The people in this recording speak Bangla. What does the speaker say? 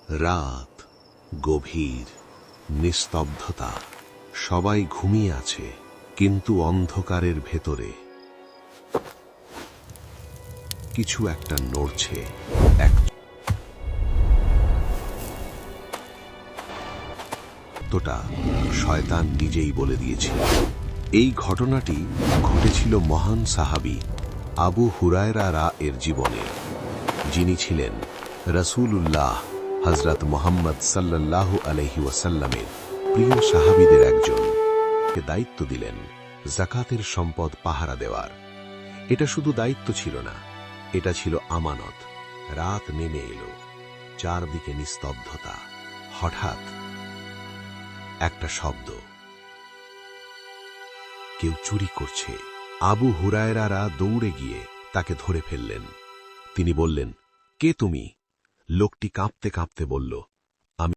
রাত, গভীর, নিস্তব্ধতা। সবাই ঘুমিয়ে আছে, কিন্তু অন্ধকারের ভেতরে কিছু একটা নড়ছে। এক তোটা শয়তান নিজেই বলে দিয়েছিল। এই ঘটনাটি ঘটেছিল মহান সাহাবী আবু হুরায়রা এর জীবনে, যিনি ছিলেন রাসূলুল্লাহ হযরত মুহাম্মদ সাল্লাল্লাহু আলাইহি ওয়াসাল্লামের প্রিয় সাহাবীদের একজন। দায়িত্ব দিলেন যাকাতের সম্পদ পাহারা দেওয়ার। এটা শুধু দায়িত্ব ছিল না, এটা ছিল আমানত। রাত নেমে এলো, চারদিকে নিস্তব্ধতা। হঠাৎ একটা শব্দ, কেউ চুরি করছে। আবু হুরায়রা দৌড়ে গিয়ে তাকে ধরে ফেললেন। তিনি বললেন, কে তুমি? লোকটি কাঁপতে কাঁপতে বলল,